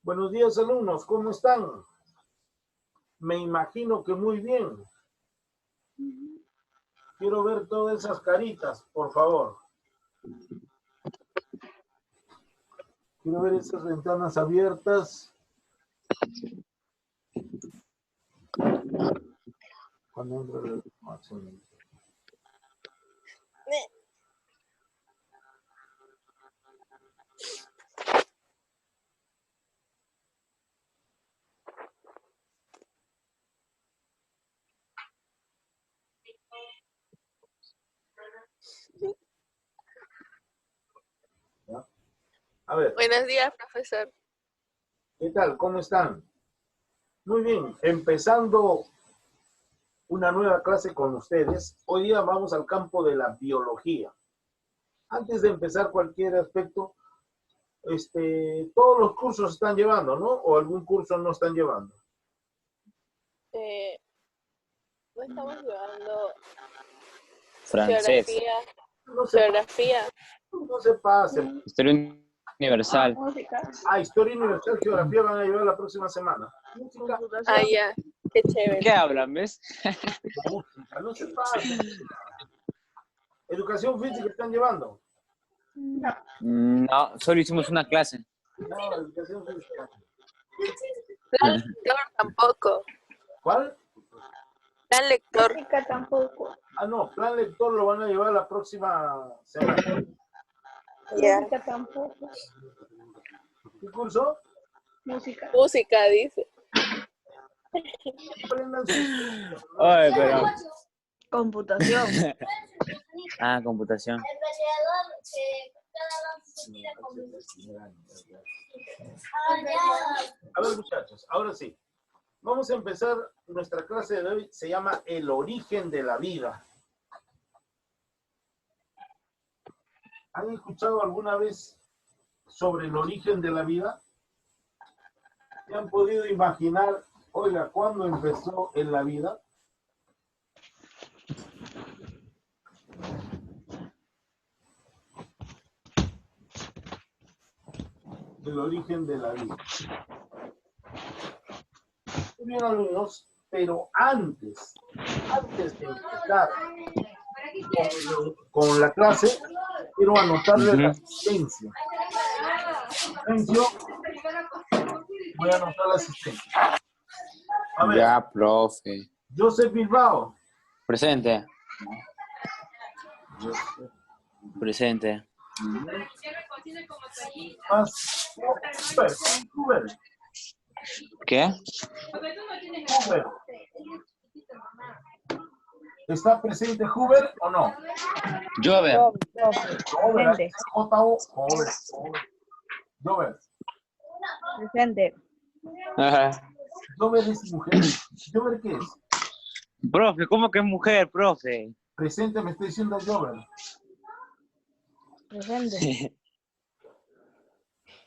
Buenos días, alumnos, ¿cómo están? Me imagino que muy bien. Quiero ver todas esas caritas, por favor. Quiero ver esas ventanas abiertas. Cuando entro la información. ¿Ya? A ver. Buenos días, profesor. ¿Qué tal? ¿Cómo están? Muy bien, empezando una nueva clase con ustedes. Hoy día vamos al campo de la biología. Antes de empezar cualquier aspecto, todos los cursos están llevando, ¿no? ¿O algún curso no están llevando? No estamos llevando Francés. geografía. No se, Geografía. no se pasen. Historia universal. Historia universal, geografía van a llevar la próxima semana. Música. Ah, ya. Qué chévere. ¿Qué hablan, ves? Música, no se pasen. Educación física están llevando. No, solo hicimos una clase. No, educación física. Plan lector tampoco. ¿Cuál? Plan lector. Música tampoco. Ah, no, plan lector lo van a llevar la próxima semana. Ya. Música tampoco. ¿Qué curso? Música. Música, dice. Aprendan sus- Oye, pero... Computación. Ah, computación. A ver, muchachos, ahora sí. Vamos a empezar nuestra clase de hoy. Se llama El origen de la vida. ¿Han escuchado alguna vez sobre el origen de la vida? ¿Se han podido imaginar, oiga, cuándo empezó en la vida? El origen de la vida. Muy bien, alumnos, pero antes de empezar con la clase, quiero anotarle la asistencia. Silencio. Voy a anotar la asistencia. A ver, Ya, profe. Joseph Bilbao. Presente. Presente. Huber. ¿Qué? Huber. ¿Está presente Huber o no? Llover. Presente. J-O, Jover. Presente. Ajá. Jover es mujer. ¿Jover qué es? Profe, ¿cómo que es mujer, profe? Presente me está diciendo Jover. Presente.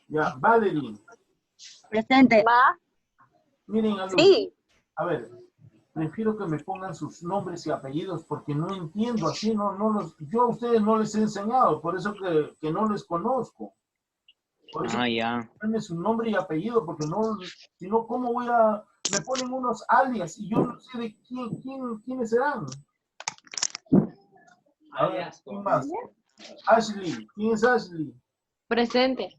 Ya, Valerie. Presente. ¿Va? Miren, alumnos. Sí. A ver, prefiero que me pongan sus nombres y apellidos porque no entiendo, así yo a ustedes no les he enseñado, por eso que no les conozco. Por eso Ya. denme su nombre y apellido porque no, si no, ¿cómo voy a...? Me ponen unos alias y yo no sé de quiénes serán. A ver, ¿quién más? Ashley, ¿quién es Ashley? Presente.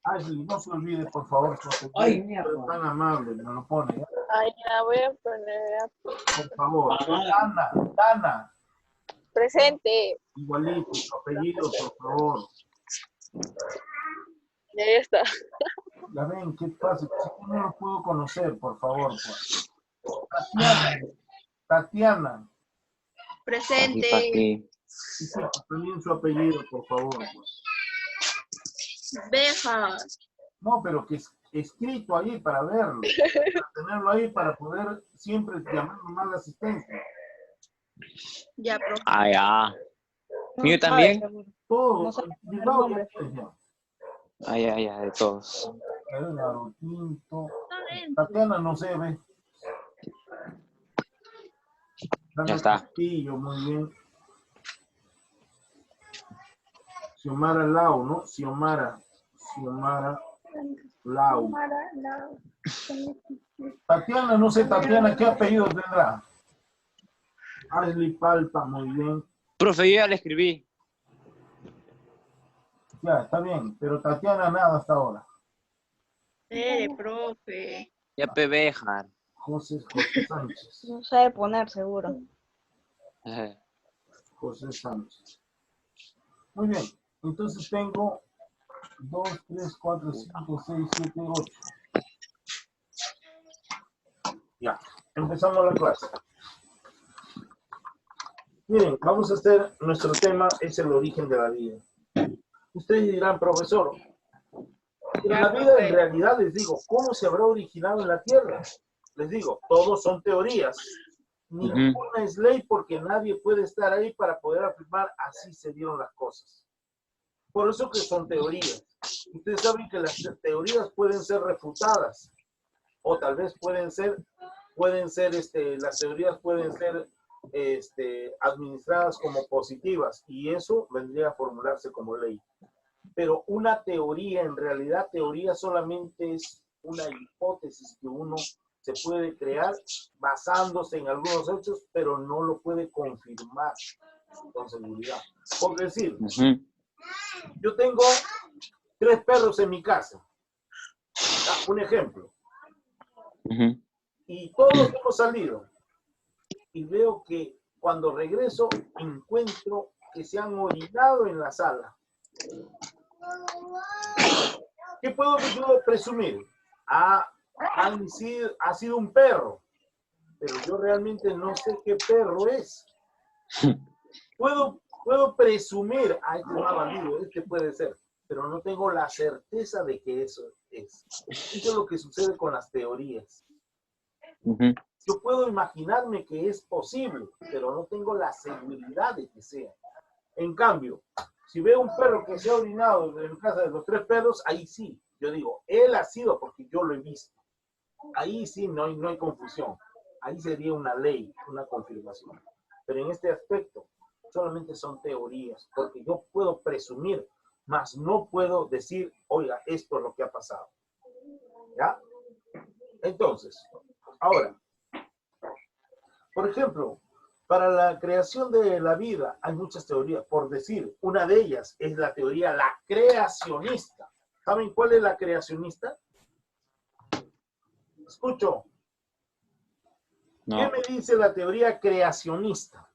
Ashley, no se olvide, por favor, su apellido. Ay, mierda. Pero tan amable, me lo pone. ¿Eh? Ah, ya voy a poner. Por favor. Dana, Presente. igualito, su apellido, por favor. Ya está. Ya ven, ¿qué pasa? Si yo no lo puedo conocer, por favor. Pues. Tatiana. Presente. Aquí. Sí, también su apellido, por favor. Pues. Beja. No, pero que es escrito ahí para verlo. Para tenerlo ahí para poder siempre llamar más la asistencia. Ya, profe. Ya. ¿Mío también? Todo. No sé Bilbao, el nombre. Ya, de todos. Tinto. Tatiana, no sé, ve. Ya está. Castillo, muy bien. Xiomara Lau, ¿no? Xiomara. Lau. Tatiana, no sé, Tatiana, ¿qué apellido tendrá? Ashley Palpa, muy bien. Profe, yo ya le escribí. Ya, está bien, pero Tatiana nada hasta ahora. Profe. Ya pebejar. José Sánchez. No sabe poner, seguro. José Sánchez. Muy bien, entonces tengo 2, 3, 4, 5, 6, 7, 8. Ya, empezamos la clase. Miren, vamos a hacer, nuestro tema es el origen de la vida. Ustedes dirán, profesor, pero la vida en realidad, les digo, ¿cómo se habrá originado en la Tierra? Les digo, todos son teorías. Ninguna es ley porque nadie puede estar ahí para poder afirmar así se dieron las cosas. Por eso que son teorías. Ustedes saben que las teorías pueden ser refutadas o tal vez las teorías pueden ser administradas como positivas y eso vendría a formularse como ley. Pero una teoría, en realidad, teoría solamente es una hipótesis que uno se puede crear basándose en algunos hechos, pero no lo puede confirmar con seguridad. Por decir, yo tengo 3 perros en mi casa. Un ejemplo. Y todos hemos salido. Y veo que cuando regreso encuentro que se han orinado en la sala. ¿Qué puedo yo presumir? Ha sido un perro, pero yo realmente no sé qué perro es. Puedo presumir, este es más bandido, este puede ser, pero no tengo la certeza de que eso es. Eso es lo que sucede con las teorías. Yo puedo imaginarme que es posible, pero no tengo la seguridad de que sea. En cambio, si veo un perro que se ha orinado en casa de los 3 perros, ahí sí, yo digo, él ha sido porque yo lo he visto. Ahí sí no hay confusión. Ahí sería una ley, una confirmación. Pero en este aspecto, solamente son teorías, porque yo puedo presumir, mas no puedo decir, oiga, esto es lo que ha pasado. ¿Ya? Entonces, ahora, por ejemplo, para la creación de la vida hay muchas teorías. Por decir, una de ellas es la teoría la creacionista. ¿Saben cuál es la creacionista? Escucho. No. ¿Qué me dice la teoría creacionista?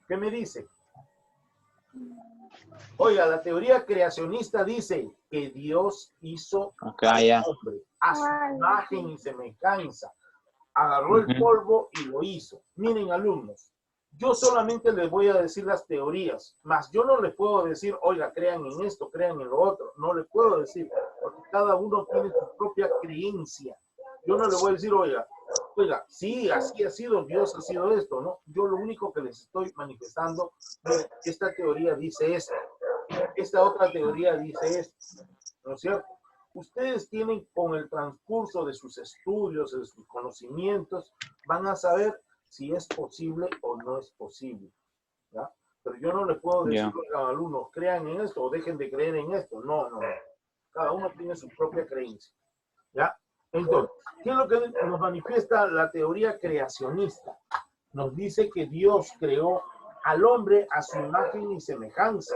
¿Qué me dice? Oiga, la teoría creacionista dice que Dios hizo al hombre a su imagen y semejanza. Agarró el polvo y lo hizo. Miren, alumnos, yo solamente les voy a decir las teorías, mas yo no les puedo decir, oiga, crean en esto, crean en lo otro. No les puedo decir, porque cada uno tiene su propia creencia. Yo no le voy a decir, oiga, sí, así ha sido, Dios ha sido esto, ¿no? Yo lo único que les estoy manifestando, esta teoría dice esto, esta otra teoría dice esto, ¿no es cierto? Ustedes tienen, con el transcurso de sus estudios, de sus conocimientos, van a saber si es posible o no es posible, ¿ya? Pero yo no les puedo decir a los alumnos, crean en esto o dejen de creer en esto. No. Cada uno tiene su propia creencia, ¿ya? Entonces, ¿qué es lo que nos manifiesta la teoría creacionista? Nos dice que Dios creó al hombre a su imagen y semejanza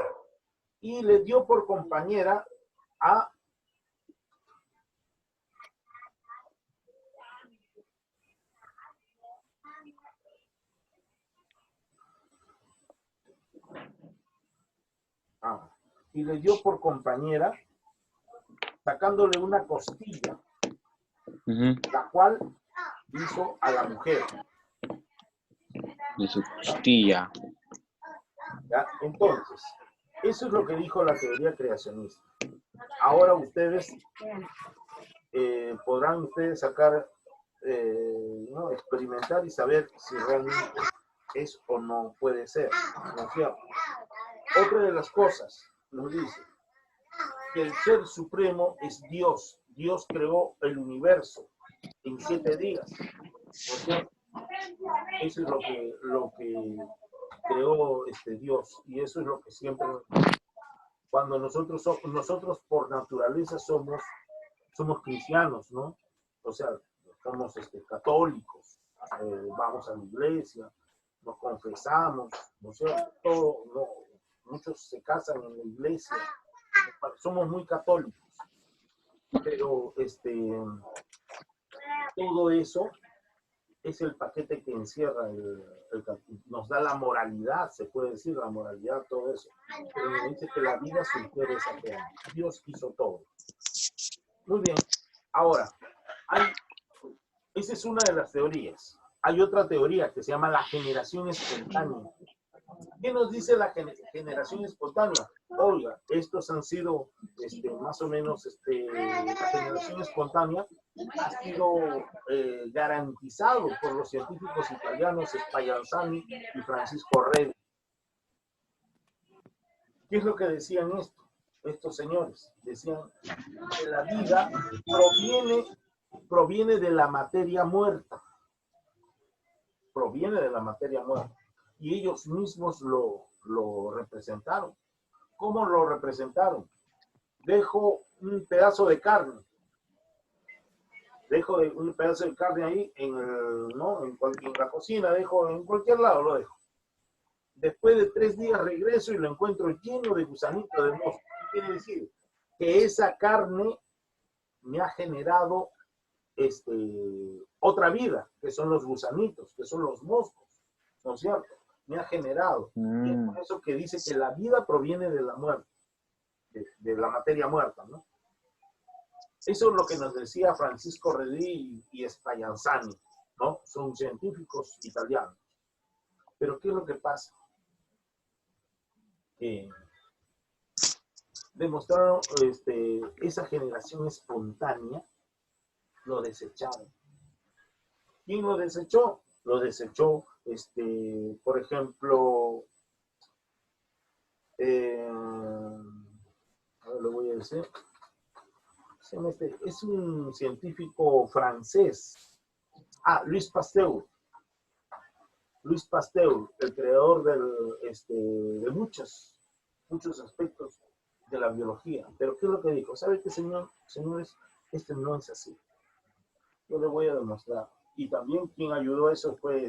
y le dio por compañera a y le dio por compañera sacándole una costilla, la cual hizo a la mujer. De su costilla. ¿Ya? Entonces, eso es lo que dijo la teoría creacionista. Ahora ustedes podrán ustedes sacar, ¿no? Experimentar y saber si realmente es o no puede ser, ¿no es cierto? Otra de las cosas nos dice que el ser supremo es Dios. Dios creó el universo en 7 días, ¿no es cierto? Eso es lo que creó Dios, y eso es lo que siempre cuando nosotros por naturaleza somos cristianos, ¿no? O sea, somos católicos, vamos a la iglesia, nos confesamos, ¿no es cierto? Muchos se casan en la iglesia, somos muy católicos, pero todo eso es el paquete que encierra nos da la moralidad, se puede decir, la moralidad, todo eso. Pero me dice que la vida surgió de esa forma. Dios hizo todo. Muy bien. Ahora, esa es una de las teorías. Hay otra teoría que se llama la generación espontánea. ¿Qué nos dice la generación espontánea? Oiga, estos han sido más o menos, la generación espontánea ha sido garantizado por los científicos italianos Spallanzani y Francisco Redi. ¿Qué es lo que decían estos señores? Decían que la vida proviene de la materia muerta. Proviene de la materia muerta. Y ellos mismos lo representaron. ¿Cómo lo representaron? Dejo un pedazo de carne. Dejo un pedazo de carne ahí en la cocina, en cualquier lado lo dejo. Después de 3 días regreso y lo encuentro lleno de gusanitos de mosca. ¿Qué quiere decir? Que esa carne me ha generado otra vida, que son los gusanitos, que son los moscos, ¿no es cierto? Me ha generado. Y es por eso que dice que la vida proviene de la muerte, de la materia muerta, ¿no? Eso es lo que nos decía Francisco Redi y Spallanzani, ¿no? Son científicos italianos. Pero ¿qué es lo que pasa? Demostraron esa generación espontánea, lo desecharon. ¿Quién lo desechó? Lo desechó, por ejemplo, ahora lo voy a decir. Es un científico francés. Louis Pasteur. Louis Pasteur, el creador de muchos aspectos de la biología. Pero ¿qué es lo que dijo? ¿Sabe qué, señores? No es así. Yo le voy a demostrar. Y también quien ayudó a eso fue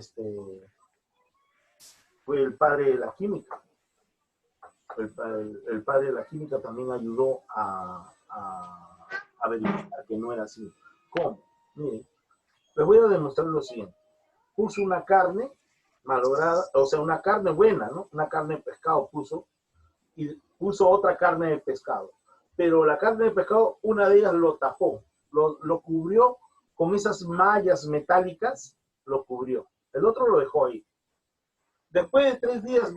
el padre de la química. El padre de la química también ayudó a verificar que no era así. ¿Cómo? Miren, les voy a demostrar lo siguiente. Puso una carne malograda, o sea, una carne buena, ¿no? Una carne de pescado puso, y puso otra carne de pescado. Pero la carne de pescado, una de ellas lo tapó, lo cubrió con esas mallas metálicas, lo cubrió. El otro lo dejó ahí. Después de 3 días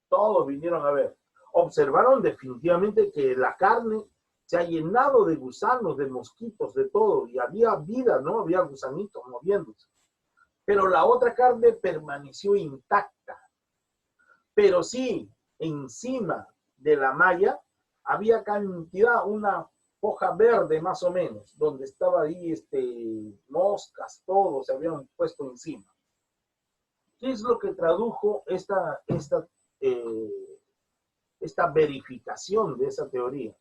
todos vinieron a ver. Observaron definitivamente que la carne se ha llenado de gusanos, de mosquitos, de todo, y había vida, ¿no? Había gusanitos moviéndose. Pero la otra carne permaneció intacta. Pero sí, encima de la malla había una hoja verde más o menos, donde estaba ahí moscas, todo se habían puesto encima. ¿Qué es lo que tradujo esta verificación de esa teoría?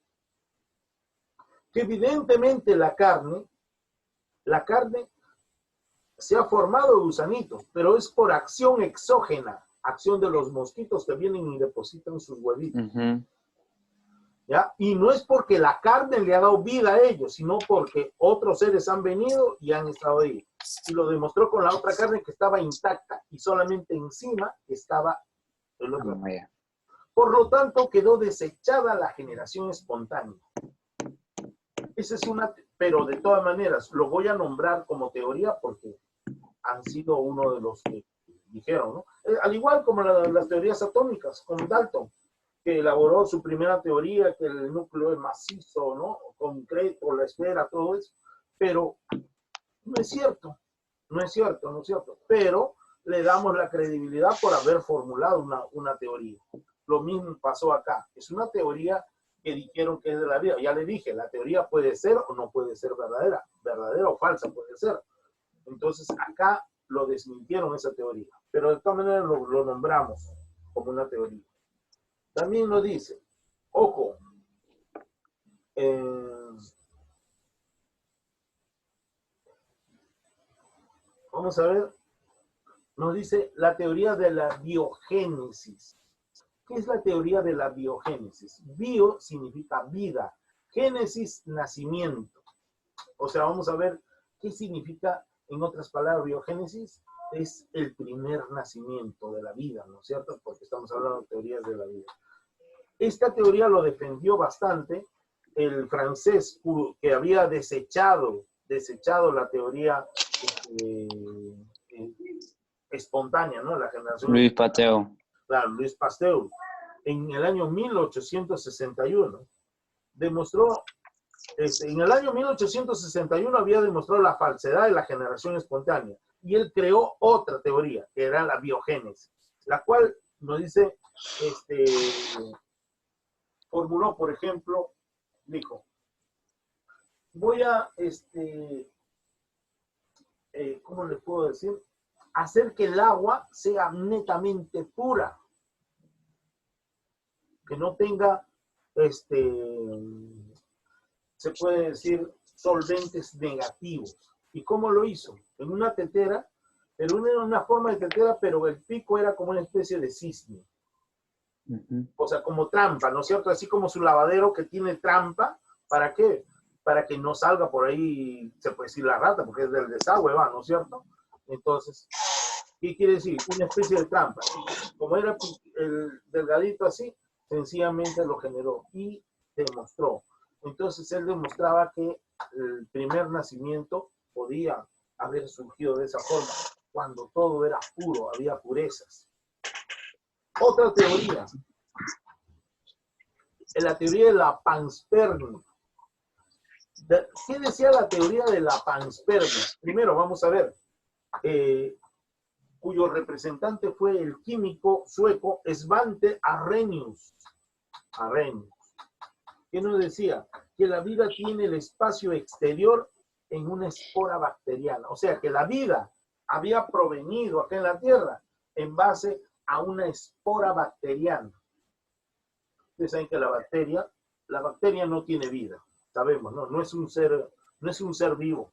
Que evidentemente la carne se ha formado de gusanitos, pero es por acción exógena, acción de los mosquitos que vienen y depositan sus huevitos. ¿Ya? Y no es porque la carne le ha dado vida a ellos, sino porque otros seres han venido y han estado ahí. Y lo demostró con la otra carne que estaba intacta y solamente encima estaba el otro. Por lo tanto, quedó desechada la generación espontánea. Esa es pero de todas maneras, lo voy a nombrar como teoría porque han sido uno de los que dijeron, ¿no? Al igual como las teorías atómicas, con Dalton, que elaboró su primera teoría, que el núcleo es macizo, ¿no? Concreto, la esfera, todo eso. Pero no es cierto, no es cierto. Pero le damos la credibilidad por haber formulado una teoría. Lo mismo pasó acá. Es una teoría que dijeron que es de la vida. Ya le dije, la teoría puede ser o no puede ser verdadera. Verdadera o falsa puede ser. Entonces acá lo desmintieron esa teoría. Pero de todas maneras lo nombramos como una teoría. También lo dice Ojo. Vamos a ver. Nos dice la teoría de la biogénesis. ¿Qué es la teoría de la biogénesis? Bio significa vida. Génesis, nacimiento. O sea, vamos a ver qué significa, en otras palabras, biogénesis. Es el primer nacimiento de la vida, ¿no es cierto? Porque estamos hablando de teorías de la vida. Esta teoría lo defendió bastante el francés que había desechado la teoría espontánea, ¿no? La generación. Luis Pasteur. Claro, Luis Pasteur. En el año 1861 demostró, en el año 1861 había demostrado la falsedad de la generación espontánea y él creó otra teoría, que era la biogénesis, la cual nos dice, formuló, por ejemplo, dijo, voy a, ¿cómo le puedo decir? Hacer que el agua sea netamente pura, que no tenga, se puede decir, solventes negativos. ¿Y cómo lo hizo? En una tetera, pero era una forma de tetera, pero el pico era como una especie de cisne. O sea, como trampa, ¿no es cierto? Así como su lavadero que tiene trampa, ¿para qué? Para que no salga por ahí, se puede decir la rata, porque es del desagüe, ¿no es cierto? Entonces, ¿qué quiere decir? Una especie de trampa. Como era el delgadito así, sencillamente lo generó y demostró. Entonces él demostraba que el primer nacimiento podía haber surgido de esa forma, cuando todo era puro, había purezas. Otra teoría, la teoría de la panspermia. ¿Qué decía la teoría de la panspermia? Primero, vamos a ver, cuyo representante fue el químico sueco Svante Arrhenius. ¿Qué nos decía? Que la vida tiene el espacio exterior en una espora bacteriana. O sea, que la vida había provenido acá en la Tierra en base a una espora bacteriana. Ustedes saben que la bacteria no tiene vida. Sabemos, ¿no? No es un ser vivo.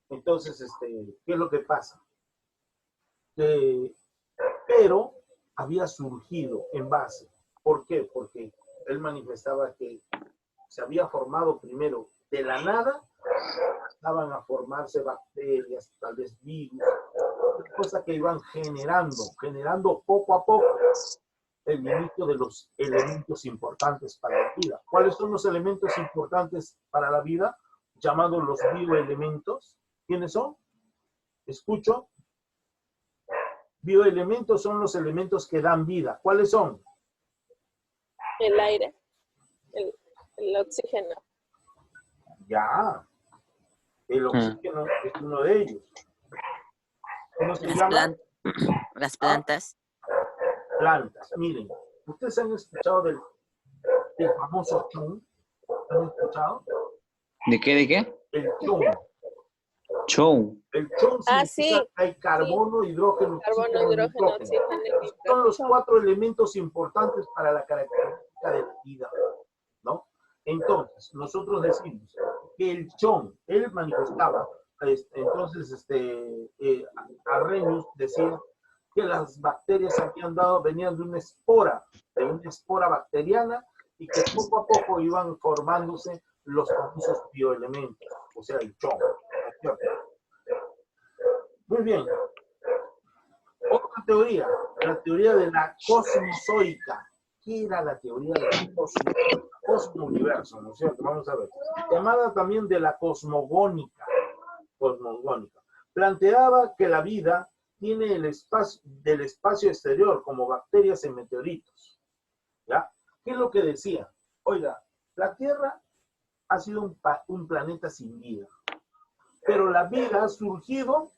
Entonces, ¿qué es lo que pasa? Pero había surgido en base. ¿Por qué? Porque él manifestaba que se había formado primero de la nada, estaban a formarse bacterias, tal vez virus, cosas que iban generando poco a poco el inicio de los elementos importantes para la vida. ¿Cuáles son los elementos importantes para la vida? Llamados los bioelementos. ¿Quiénes son? Escucho. Bioelementos son los elementos que dan vida. ¿Cuáles son? El aire, el oxígeno. Ya. El oxígeno es uno de ellos. ¿Cómo se llama? Las plantas. Plantas. Miren, ¿ustedes han escuchado del famoso chum? ¿Han escuchado? ¿De qué? El chum. Chum. El chum significa sí. que hay carbono, hidrógeno, Carbono, hidrógeno, oxígeno. Son los 4 elementos importantes para la característica de la vida, ¿no? Entonces, nosotros decimos que el chum, él manifestaba, entonces, Arrhenius decía que las bacterias venían de una espora bacteriana y que poco a poco iban formándose los famosos bioelementos, o sea, el chum. Muy bien. Otra teoría, la teoría de la cosmozoica. ¿Qué era la teoría de la cosmo-universo, ¿no es cierto? Vamos a ver. Llamada también de la cosmogónica. Planteaba que la vida tiene el espacio del espacio exterior, como bacterias en meteoritos. ¿Ya? ¿Qué es lo que decía? Oiga, la Tierra ha sido un planeta sin vida, pero la vida ha surgido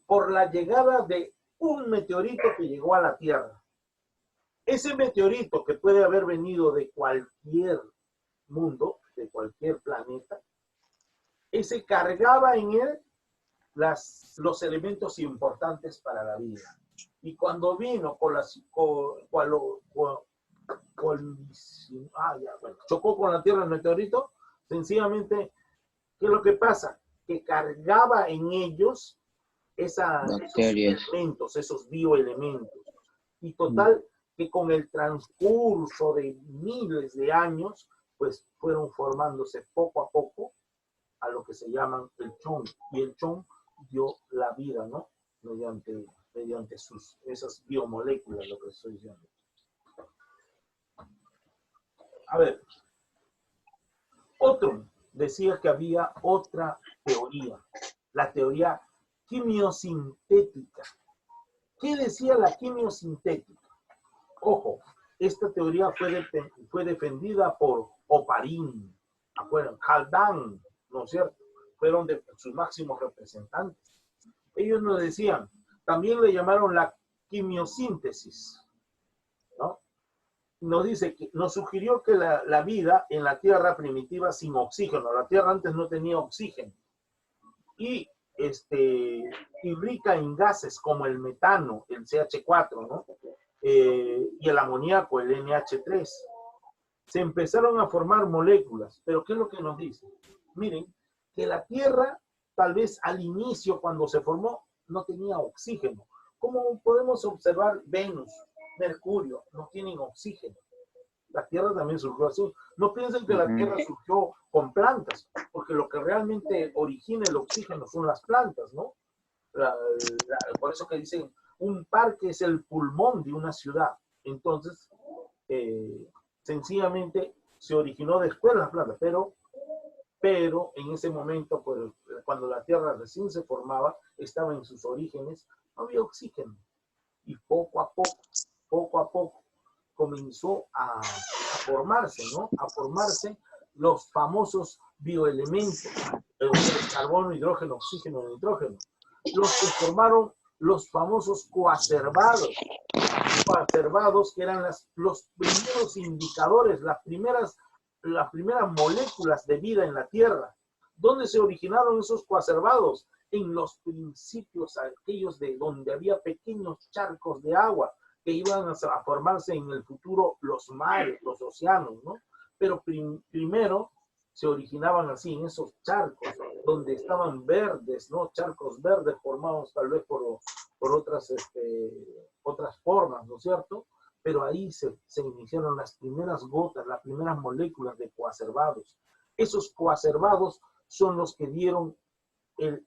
por la llegada de un meteorito que llegó a la Tierra. Ese meteorito, que puede haber venido de cualquier mundo, de cualquier planeta, ese cargaba en él los elementos importantes para la vida. Y cuando vino chocó con la Tierra el meteorito, sencillamente, ¿qué es lo que pasa? Que cargaba en ellos esos Bacterias. elementos, esos bioelementos. Y total, que con el transcurso de miles de años, pues fueron formándose poco a poco a lo que se llaman el chon. Y el chon dio la vida, ¿no? Mediante esas biomoléculas, lo que estoy diciendo. A ver, otro decía que había otra teoría, la teoría quimiosintética. ¿Qué decía la quimiosintética? Ojo, esta teoría fue defendida por Oparin, ¿acuerdan? Haldane, ¿no es cierto? Fueron de sus máximos representantes. Ellos nos decían, también le llamaron la quimiosíntesis, ¿no? Nos dice que nos sugirió que la vida en la Tierra primitiva sin oxígeno, la Tierra antes no tenía oxígeno, y rica en gases como el metano, el CH4, ¿no? Y el amoníaco, el NH3. Se empezaron a formar moléculas, pero ¿qué es lo que nos dice? Miren, que la Tierra, tal vez al inicio, cuando se formó, no tenía oxígeno. Como podemos observar, Venus, Mercurio, no tienen oxígeno. La Tierra también surgió así. No piensen que la Tierra surgió con plantas, porque lo que realmente origina el oxígeno son las plantas, ¿no? Por eso que dicen, un parque es el pulmón de una ciudad. Entonces, sencillamente se originó después las plantas, pero en ese momento, pues, cuando la Tierra recién se formaba, estaba en sus orígenes, no había oxígeno. Y poco a poco, comenzó a formarse, ¿no? A formarse los famosos bioelementos, el carbono, hidrógeno, oxígeno, nitrógeno, los que formaron los famosos coacervados, que eran los primeros indicadores, las primeras moléculas de vida en la Tierra. ¿Dónde se originaron esos coacervados? En los principios aquellos de donde había pequeños charcos de agua que iban a formarse en el futuro los mares, los océanos, ¿no? Pero primero se originaban así, en esos charcos, donde estaban verdes, ¿no? Charcos verdes formados tal vez por otras formas, ¿no es cierto? Pero ahí se iniciaron las primeras gotas, las primeras moléculas de coacervados. Esos coacervados son los que dieron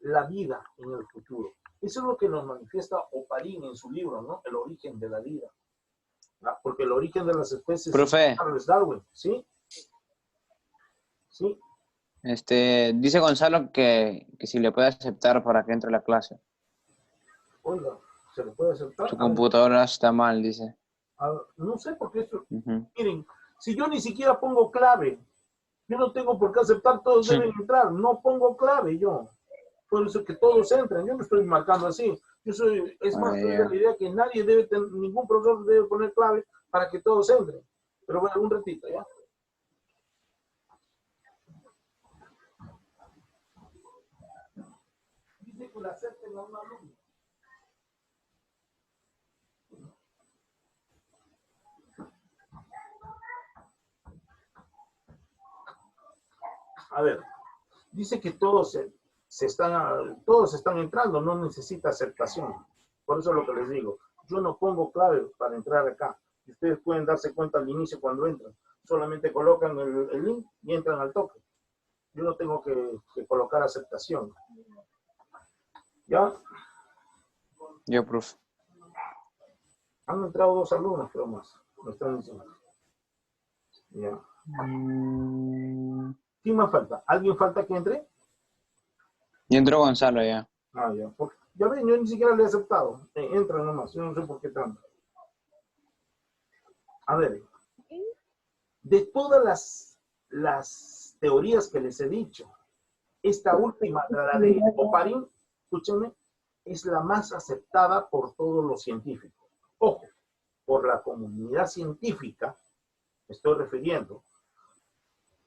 la vida en el futuro. Eso es lo que nos manifiesta Oparin en su libro, ¿no? El origen de la vida. Porque el origen de las especies Profe. es Charles Darwin, ¿sí? Sí. Dice Gonzalo que si le puede aceptar para que entre a la clase. Oiga, ¿se le puede aceptar? Su computadora está mal, dice. No sé por qué eso. Miren, si yo ni siquiera pongo clave, yo no tengo por qué aceptar, todos deben entrar. No pongo clave yo. Por eso que todos entran. Yo no estoy marcando así. Es más, soy de la idea que nadie debe tener, ningún profesor debe poner clave para que todos entren. Pero bueno, un ratito, ¿ya? Dice que la acepten a un alumno. A ver, dice que todos están entrando, no necesita aceptación. Por eso es lo que les digo. Yo no pongo clave para entrar acá. Ustedes pueden darse cuenta al inicio cuando entran. Solamente colocan el link y entran al toque. Yo no tengo que colocar aceptación. ¿Ya? Yo, profe. Han entrado 2 alumnos, creo más. Me están diciendo. Ya. ¿Quién más falta? ¿Alguien falta que entre? Y entró Gonzalo ya. Ya. Ya ven, yo ni siquiera le he aceptado. Entra nomás, yo no sé por qué tanto. A ver, de todas las teorías que les he dicho, esta última, la de Oparin, escúchenme, es la más aceptada por todos los científicos. Ojo, por la comunidad científica, me estoy refiriendo,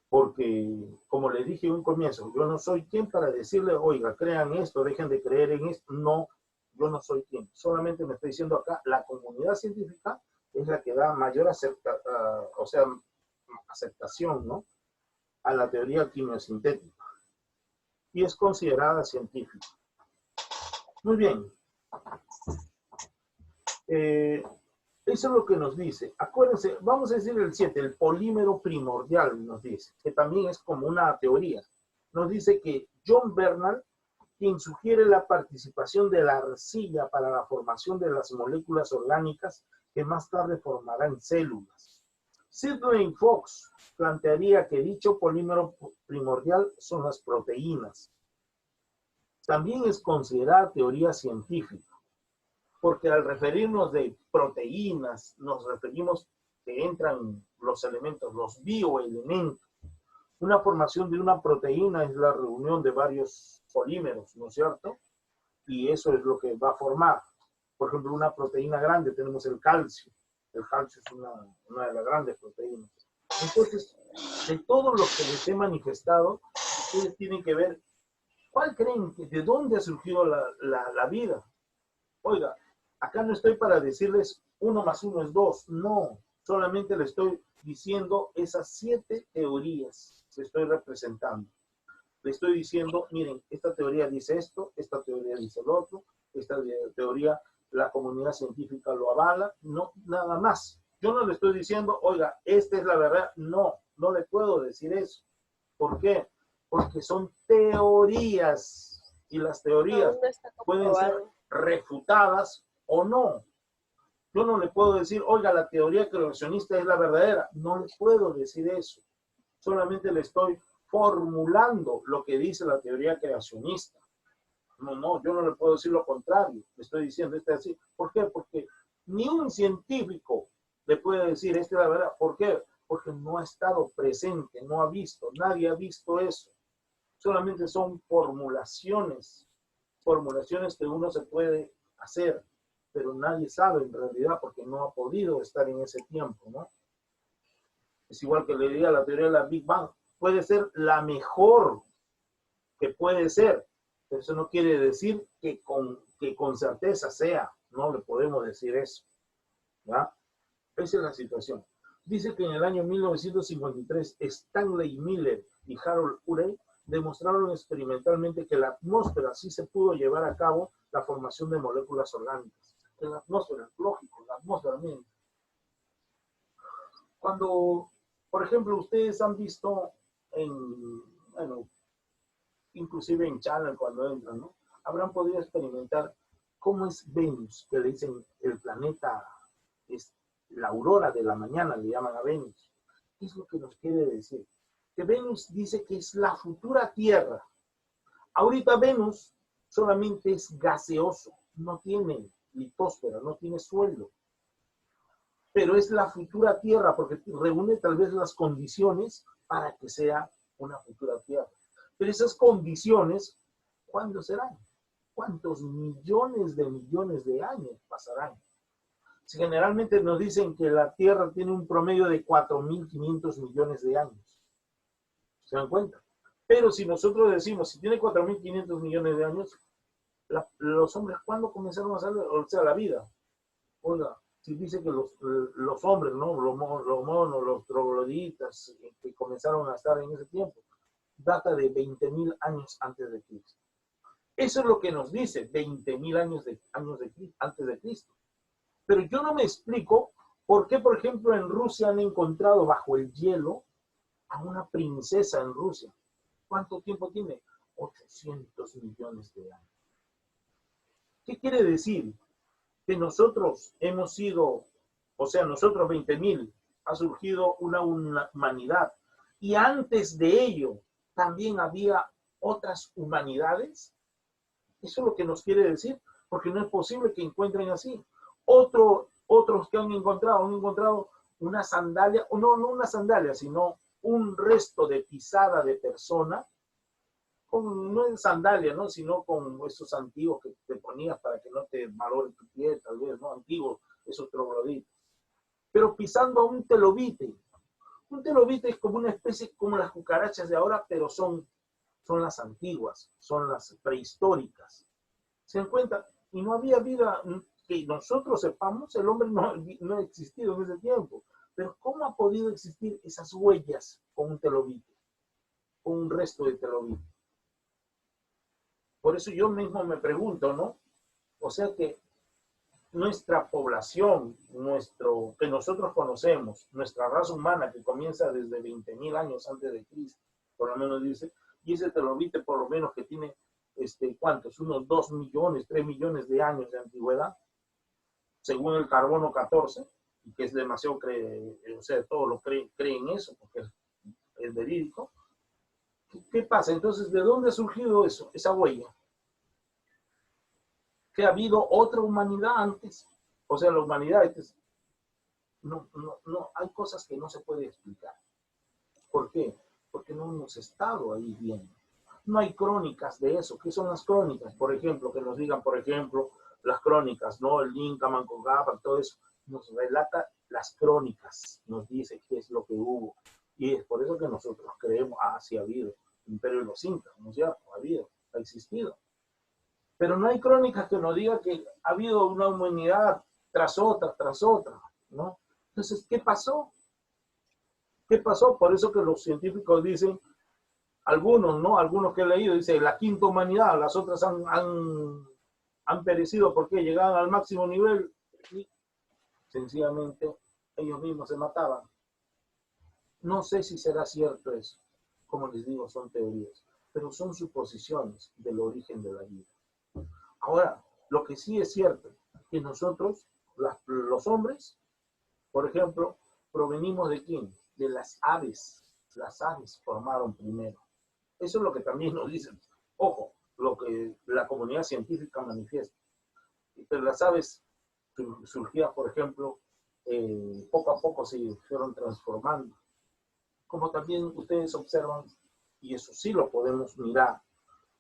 porque, como les dije en un comienzo, yo no soy quien para decirle, oiga, crean esto, dejen de creer en esto. No, yo no soy quien. Solamente me estoy diciendo acá, la comunidad científica es la que da mayor aceptación, ¿no?, a la teoría quimiosintética y es considerada científica. Muy bien. Eso es lo que nos dice. Acuérdense, vamos a decir el 7, el polímero primordial nos dice, que también es como una teoría. Nos dice que John Bernal, quien sugiere la participación de la arcilla para la formación de las moléculas orgánicas que más tarde formarán células. Sidney Fox plantearía que dicho polímero primordial son las proteínas. También es considerada teoría científica, porque al referirnos de proteínas, nos referimos que entran los elementos, los bioelementos. Una formación de una proteína es la reunión de varios polímeros, ¿no es cierto? Y eso es lo que va a formar. Por ejemplo, una proteína grande, tenemos el calcio. El calcio es una de las grandes proteínas. Entonces, de todo lo que les he manifestado, ustedes tienen que ver, ¿cuál creen que de dónde ha surgido la vida? Oiga, acá no estoy para decirles 1 más 1 es 2, no, solamente le estoy diciendo esas 7 teorías que estoy representando. Le estoy diciendo, miren, esta teoría dice esto, esta teoría dice lo otro, esta teoría la comunidad científica lo avala, no, nada más. Yo no le estoy diciendo, oiga, esta es la verdad, no, no le puedo decir eso. ¿Por qué? Porque son teorías y las teorías pueden ser refutadas o no. Yo no le puedo decir, oiga, la teoría creacionista es la verdadera. No le puedo decir eso. Solamente le estoy formulando lo que dice la teoría creacionista. No, yo no le puedo decir lo contrario. Le estoy diciendo, esto es así. ¿Por qué? Porque ni un científico le puede decir, esta es la verdad. ¿Por qué? Porque no ha estado presente, no ha visto, nadie ha visto eso. Solamente son formulaciones que uno se puede hacer, pero nadie sabe en realidad porque no ha podido estar en ese tiempo, ¿no? Es igual que le diría la teoría de la Big Bang. Puede ser la mejor que puede ser, pero eso no quiere decir que con certeza sea. No le podemos decir eso, ¿ya? Esa es la situación. Dice que en el año 1953 Stanley Miller y Harold Urey demostraron experimentalmente que la atmósfera sí se pudo llevar a cabo la formación de moléculas orgánicas. En la atmósfera, lógico, la atmósfera, miren. Cuando, por ejemplo, ustedes han visto inclusive en Channel cuando entran, ¿no? Habrán podido experimentar cómo es Venus, que le dicen el planeta, es la aurora de la mañana, le llaman a Venus. ¿Qué es lo que nos quiere decir? Que Venus dice que es la futura Tierra. Ahorita Venus solamente es gaseoso, no tiene litosfera, no tiene suelo. Pero es la futura Tierra porque reúne tal vez las condiciones para que sea una futura Tierra. Pero esas condiciones, ¿cuándo serán? ¿Cuántos millones de años pasarán? Si generalmente nos dicen que la Tierra tiene un promedio de 4.500 millones de años. ¿Se dan cuenta? Pero si nosotros decimos, si tiene 4.500 millones de años, los hombres, ¿cuándo comenzaron a salir? O sea, la vida. Oiga, si dice que los hombres, ¿no? Los monos, los trogloditas, que comenzaron a estar en ese tiempo, data de 20.000 años antes de Cristo. Eso es lo que nos dice, 20.000 años antes de Cristo. Pero yo no me explico por qué, por ejemplo, en Rusia han encontrado bajo el hielo a una princesa en Rusia. ¿Cuánto tiempo tiene? 800 millones de años. ¿Qué quiere decir? Que nosotros hemos sido, o sea, nosotros 20.000, ha surgido una humanidad. Y antes de ello, también había otras humanidades. Eso es lo que nos quiere decir, porque no es posible que encuentren así. Otros que han encontrado una sandalia, o no una sandalia, sino un resto de pisada de persona, no en sandalia, ¿no? Sino con esos antiguos que te ponías para que no te valore tu pie, tal vez, ¿no? Antiguos, esos trogloditas. Pero pisando a un telobite. Un telobite es como una especie, como las cucarachas de ahora, pero son las antiguas, son las prehistóricas. ¿Se dan cuenta? Y no había vida que nosotros sepamos, el hombre no ha existido en ese tiempo. Pero ¿cómo ha podido existir esas huellas con un telobite, con un resto de telobite? Por eso yo mismo me pregunto, ¿no? O sea que nuestra población, que nosotros conocemos, nuestra raza humana que comienza desde 20.000 años antes de Cristo, por lo menos dice, y ese telobite por lo menos que tiene, ¿cuántos? Unos 2 millones, 3 millones de años de antigüedad, según el carbono 14, y que es demasiado, o sea, todos lo creen eso, porque es verídico. ¿Qué pasa? Entonces, ¿de dónde ha surgido eso, esa huella? Que ha habido otra humanidad antes. O sea, la humanidad antes, no, hay cosas que no se puede explicar. ¿Por qué? Porque no hemos estado ahí viendo. No hay crónicas de eso. ¿Qué son las crónicas? Por ejemplo, que nos digan, por ejemplo, las crónicas, ¿no? El Inca, Manco Cápac, todo eso. Nos relata las crónicas, nos dice qué es lo que hubo. Y es por eso que nosotros creemos, sí ha habido imperio de los incas, ¿no es cierto? Ha existido. Pero no hay crónicas que nos digan que ha habido una humanidad tras otra, ¿no? Entonces, ¿qué pasó? ¿Qué pasó? Por eso que los científicos dicen, algunos, ¿no? Algunos que he leído, dice la quinta humanidad, las otras han perecido porque llegaban al máximo nivel y sencillamente ellos mismos se mataban. No sé si será cierto eso. Como les digo, son teorías, pero son suposiciones del origen de la vida. Ahora, lo que sí es cierto, que nosotros, los hombres, por ejemplo, provenimos ¿de quién? De las aves. Las aves formaron primero. Eso es lo que también nos dicen. Ojo, lo que la comunidad científica manifiesta. Pero las aves surgían, por ejemplo, poco a poco se fueron transformando. Como también ustedes observan, y eso sí lo podemos mirar,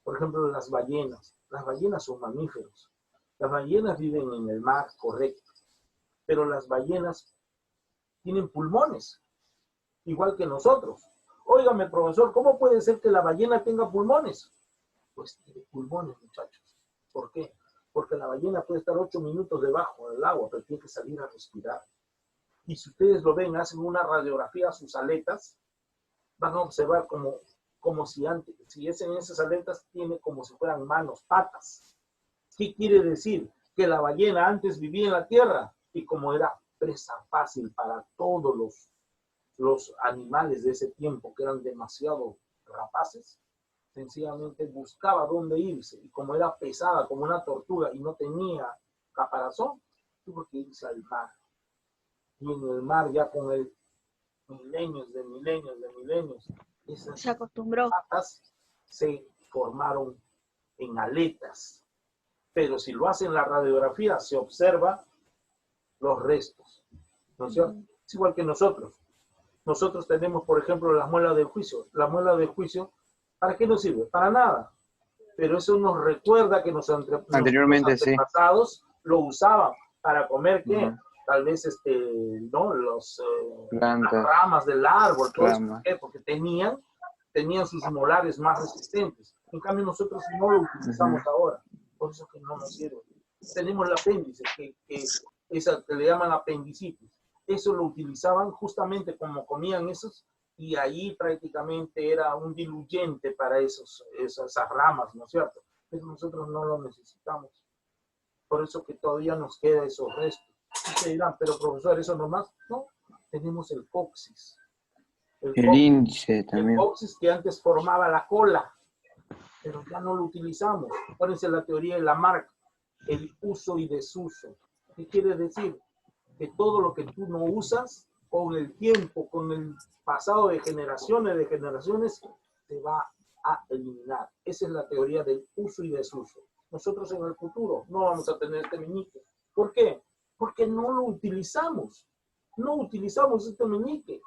por ejemplo, las ballenas. Las ballenas son mamíferos. Las ballenas viven en el mar, correcto. Pero las ballenas tienen pulmones, igual que nosotros. Óigame, profesor, ¿cómo puede ser que la ballena tenga pulmones? Pues tiene pulmones, muchachos. ¿Por qué? Porque la ballena puede estar 8 minutos debajo del agua, pero tiene que salir a respirar. Y si ustedes lo ven, hacen una radiografía a sus aletas, van a observar como si en esas aletas tiene como si fueran manos, patas. ¿Qué quiere decir? Que la ballena antes vivía en la tierra y como era presa fácil para todos los animales de ese tiempo que eran demasiado rapaces, sencillamente buscaba dónde irse y como era pesada como una tortuga y no tenía caparazón, tuvo que irse al mar. Y en el mar ya con el milenios, esas Se acostumbró. patas se formaron en aletas. Pero si lo hacen la radiografía, se observa los restos. ¿No es cierto? Es igual que nosotros. Nosotros tenemos, por ejemplo, las muelas del juicio. La muela del juicio, ¿para qué nos sirve? Para nada. Pero eso nos recuerda que Anteriormente, nuestros antepasados lo usaban para comer, ¿qué? Tal vez, ¿no? Las ramas del árbol, todo eso. ¿Por qué? Porque tenían sus molares más resistentes. En cambio, nosotros no lo utilizamos ahora. Por eso que no nos sirve. Tenemos el apéndice, esa que le llaman apendicitis. Eso lo utilizaban justamente como comían esos, y ahí prácticamente era un diluyente para esas ramas, ¿no es cierto? Pero nosotros no lo necesitamos. Por eso que todavía nos queda esos restos. Y te dirán, pero profesor, ¿eso nomás? No, tenemos el coxis. El índice también. El coxis que antes formaba la cola, pero ya no lo utilizamos. Acuérdense la teoría de Lamarck, el uso y desuso. ¿Qué quiere decir? Que todo lo que tú no usas, con el tiempo, con el pasado de generaciones, se va a eliminar. Esa es la teoría del uso y desuso. Nosotros en el futuro no vamos a tener este meñique. ¿Por qué? Porque no lo utilizamos. No utilizamos este meñique.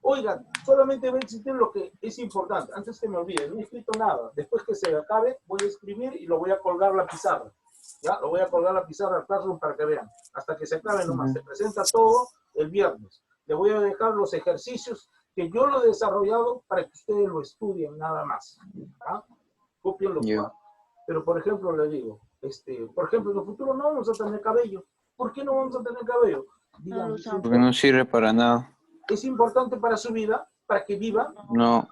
Oigan, solamente voy a existir lo que es importante. Antes que me olvide, no he escrito nada. Después que se acabe, voy a escribir y lo voy a colgar a la pizarra. ¿Ya? Lo voy a colgar a la pizarra al Classroom para que vean. Hasta que se acabe nomás. Se presenta todo el viernes. Le voy a dejar los ejercicios que yo lo he desarrollado para que ustedes lo estudien nada más. ¿Ya? Copienlo. Pero, por ejemplo, le digo, por ejemplo, en el futuro no vamos a tener cabello. ¿Por qué no vamos a tener cabello? Díganme, Porque no sirve para nada. ¿es importante para su vida? ¿Para que viva? No.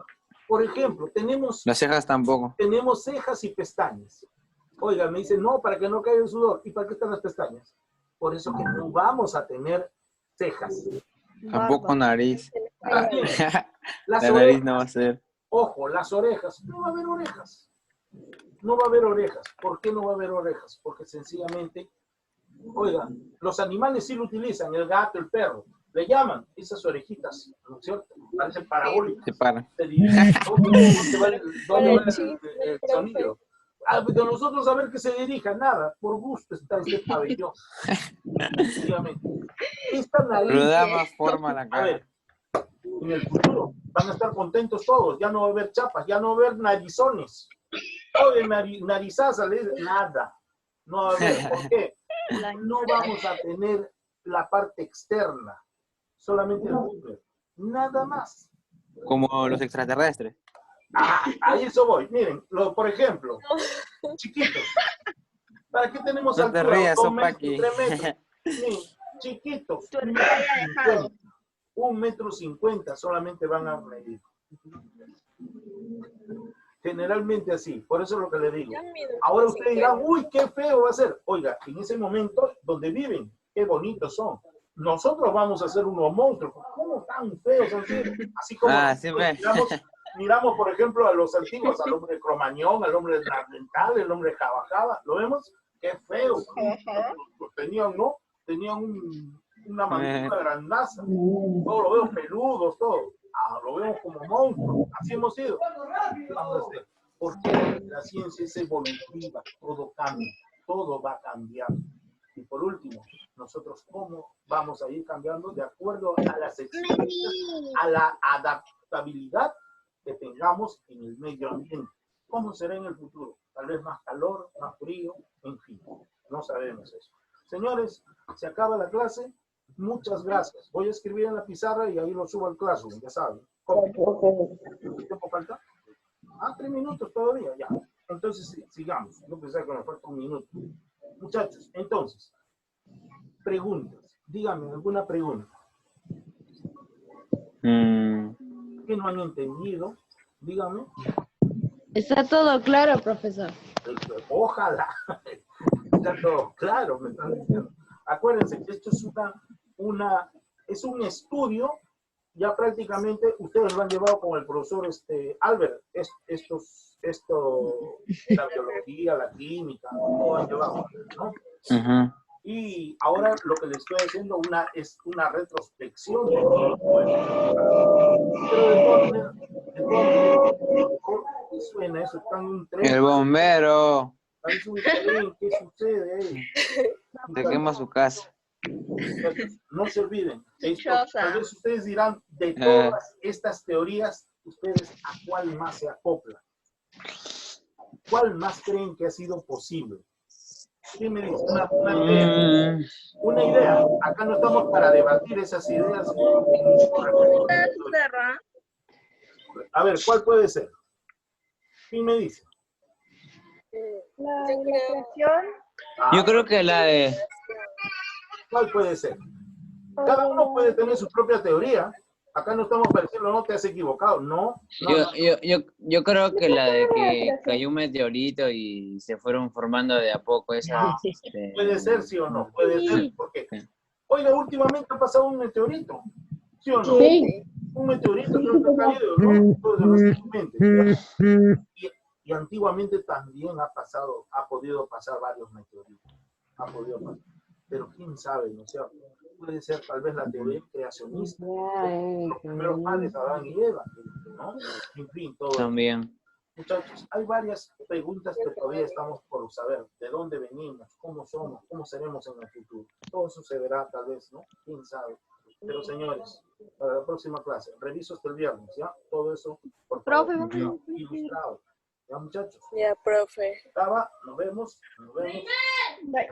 Por ejemplo, tenemos Las cejas tampoco. cejas y pestañas. Oiga, me dicen, no, para que no caiga el sudor. ¿Y para qué están las pestañas? Por eso que no vamos a tener cejas. Tampoco nariz. También, las La nariz orejas, no va a ser. ojo, las orejas. No va a haber orejas. No va a haber orejas. ¿Por qué no va a haber orejas? Porque sencillamente, oiga, los animales sí lo utilizan, el gato, el perro. Le llaman esas orejitas, ¿no es cierto? Parecen parabólicas. Se para. Se dirigen. ¿Dónde va el sonido? De nosotros saber que se dirija, nada, por gusto está este pabellón. Efectivamente. Esta nariz. Pero da más forma a la A cara. ver, en el futuro van a estar contentos todos, ya no va a haber chapas, ya no va a haber narizones. Oye, narizaza, nada. No va a haber. ¿Por qué? No vamos a tener la parte externa, solamente el bumper, nada más. Como los extraterrestres. A eso voy. Miren, por ejemplo, chiquitos. ¿Para qué tenemos No te altura? rías, 2 metros, Opaki. 3 metros. Sí, chiquitos. Tu hermana había dejado. 1,50 m solamente van a medir. Generalmente así, por eso es lo que le digo. Ahora usted dirá, uy, qué feo va a ser. Oiga, en ese momento donde viven, qué bonitos son. Nosotros vamos a ser unos monstruos. ¿Cómo tan feos han sido? Así como Sí ve. miramos, por ejemplo, a los antiguos, al hombre de Cromañón, al hombre de Nardental, el hombre de Jabajaba. ¿Lo vemos? Qué feo. Tenían, ¿no? Tenían una mandíbula grandaza. Todo lo veo peludos, todo. Lo vemos como monstruos. Así hemos sido. Porque la ciencia es evolutiva, todo cambia, todo va cambiando. Y por último, nosotros cómo vamos a ir cambiando de acuerdo a las exigencias, a la adaptabilidad que tengamos en el medio ambiente. ¿Cómo será en el futuro? Tal vez más calor, más frío, en fin, no sabemos eso. Señores, se acaba la clase. Muchas gracias. Voy a escribir en la pizarra y ahí lo subo al Classroom, ya saben. ¿Cuánto tiempo falta? 3 minutos todavía, ya. Entonces, sigamos. Yo pensaba que me falta 1 minuto. Muchachos, entonces, preguntas. Díganme alguna pregunta. ¿Qué no han entendido? Díganme. Está todo claro, profesor. Ojalá. Está todo claro, me están diciendo. Acuérdense que esto es es un estudio, ya prácticamente ustedes lo han llevado con el profesor Albert, la biología, la química, todo lo han llevado, ¿no? Y ahora lo que les estoy haciendo es una retrospección de todo el Pero de todas maneras, ¿qué suena eso? Está en un tren. El bombero. Parece un tren, ¿qué sucede ahí? Se quema su casa. No se olviden. Tal vez ustedes dirán, de todas estas teorías, ustedes a cuál más se acoplan. ¿Cuál más creen que ha sido posible? ¿Quién me dice? Una idea. Una idea. Acá no estamos para debatir esas ideas. A ver, ¿cuál puede ser? ¿Quién me dice? La creación. Yo creo que la de... ¿Cuál puede ser? Cada uno puede tener su propia teoría. Acá no estamos para decirlo, no te has equivocado. No. Yo creo que la de que cayó un meteorito y se fueron formando de a poco esa... Puede ser, sí o no. Puede ser, ¿por qué? Oiga, últimamente ha pasado un meteorito. ¿Sí o no? Sí. Un meteorito creo que ha caído, ¿no? Recientemente. Y antiguamente también ha podido pasar varios meteoritos. Ha podido pasar. Pero quién sabe, ¿no? O sea, puede ser tal vez la teoría creacionista. Los primeros padres, Adán y Eva, ¿no? En fin, todo. También. Muchachos, hay varias preguntas que todavía estamos por saber. ¿De dónde venimos? ¿Cómo somos? ¿Cómo seremos en el futuro? Todo eso se verá tal vez, ¿no? ¿Quién sabe? Pero señores, para la próxima clase, reviso hasta el viernes, ¿ya? Todo eso, por favor, ilustrado. ¿Ya, muchachos? Ya, profe. Nos vemos. Bye.